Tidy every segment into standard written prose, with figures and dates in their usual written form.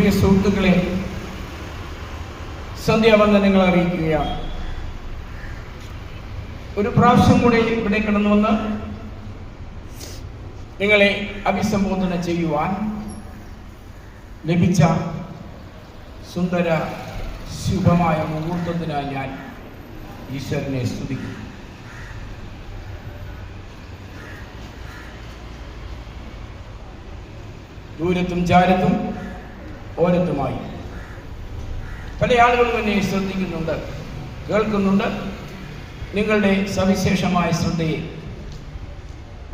പ്രിയ സുഹൃത്തുക്കളെ, സന്ധ്യാവന്ദനങ്ങൾ അറിയിക്കുകയാണ്. ഒരു പ്രാവശ്യം കൂടെ ഇവിടെ കടന്നു വന്ന് നിങ്ങളെ അഭിസംബോധന ചെയ്യുവാൻ ലഭിച്ച സുന്ദര ശുഭമായ മുഹൂർത്തത്തിനായി ഞാൻ ഈശ്വരനെ സ്തുതിക്കുന്നു. ദൂരത്തും ചാരത്തും ഓരത്തുമായി പല ആളുകളും എന്നെ ശ്രദ്ധിക്കുന്നുണ്ട്, കേൾക്കുന്നുണ്ട്. നിങ്ങളുടെ സവിശേഷമായ ശ്രദ്ധയെ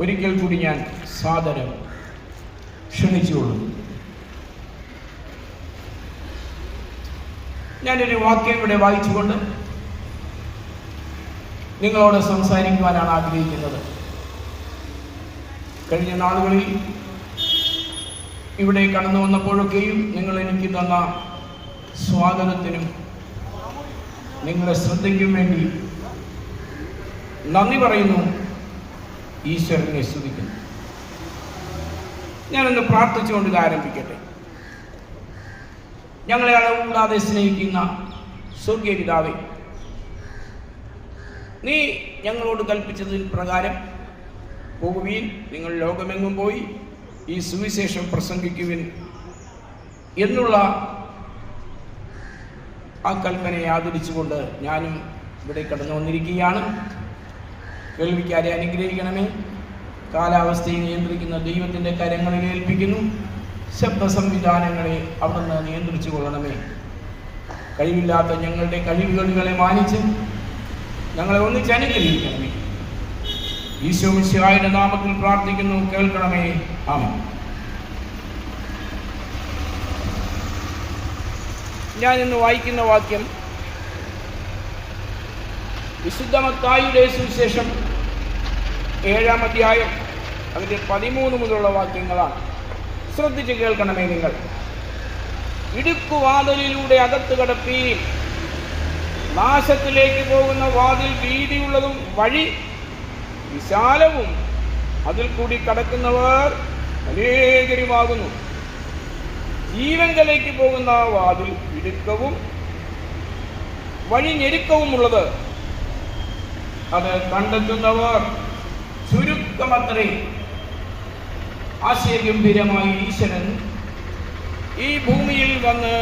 ഒരിക്കൽ കൂടി ഞാൻ സാദരം ക്ഷണിച്ചുകൊള്ളുന്നു. ഞാനൊരു വാക്യം ഇവിടെ വായിച്ചുകൊണ്ട് നിങ്ങളോട് സംസാരിക്കുവാനാണ് ആഗ്രഹിക്കുന്നത്. കഴിഞ്ഞ നാളുകളിൽ ഇവിടെ കടന്നു വന്നപ്പോഴൊക്കെയും നിങ്ങൾ എനിക്ക് തന്ന സ്വാഗതത്തിനും നിങ്ങളുടെ ശ്രദ്ധയ്ക്കും വേണ്ടി നന്ദി പറയുന്നു, ഈശ്വരനെ സ്തുതിക്കുന്നു. ഞാനൊന്ന് പ്രാർത്ഥിച്ചുകൊണ്ട് ആരംഭിക്കട്ടെ. ഞങ്ങളെ അളവുകൂടാതെ സ്നേഹിക്കുന്ന സ്വർഗീയ പിതാവേ, നീ ഞങ്ങളോട് കൽപ്പിച്ചതിന് പ്രകാരം പോകുവീൻ, നിങ്ങൾ ലോകമെങ്ങും പോയി ഈ സുവിശേഷം പ്രസംഗിക്കുവിൻ എന്നുള്ള ആ കൽപ്പനയെ ആദരിച്ചുകൊണ്ട് ഞാനും ഇവിടെ കടന്നു വന്നിരിക്കുകയാണ്. കേൾവിക്കാരെ അനുഗ്രഹിക്കണമേ. കാലാവസ്ഥയെ നിയന്ത്രിക്കുന്ന ദൈവത്തിൻ്റെ കരങ്ങളിൽ ഏൽപ്പിക്കുന്നു. ശബ്ദ സംവിധാനങ്ങളെ അവിടുന്ന് നിയന്ത്രിച്ചു കൊള്ളണമേ. കഴിവില്ലാത്ത ഞങ്ങളുടെ കഴിവുകളെ മാനിച്ച് ഞങ്ങളെ ഒന്നിച്ച് അനുഗ്രഹിക്കണമേ. ഈശോ മിശിഹായുടെ നാമത്തിൽ പ്രാർത്ഥിക്കുന്നു, കേൾക്കണമേ. ആമേൻ. ഞാൻ ഇന്ന് വായിക്കുന്ന വാക്യം വിശുദ്ധ മത്തായിയുടെ സുവിശേഷം 7-ാം അധ്യായം അതിൻ്റെ 13 മുതലുള്ള വാക്യങ്ങളാണ്. ശ്രദ്ധിച്ച് കേൾക്കണമേ നിങ്ങൾ. ഇടുക്കുവാതിലിലൂടെ അകത്ത് കടപ്പീൻ, നാശത്തിലേക്ക് പോകുന്ന വാതിൽ വീതിയുള്ളതും വഴി വിശാലവും, അതിൽ കൂടി കടക്കുന്നവർ അനേകരുമാകുന്നു. ജീവങ്കലേക്ക് പോകുന്ന വാതിൽ ഇടുക്കവും വഴി ഞെരുക്കവുമുള്ളത്, അത് കണ്ടെത്തുന്നവർ ചുരുക്കമത്രേ. ആശയഗംഭീരമായി ഈശ്വരൻ ഈ ഭൂമിയിൽ വന്ന്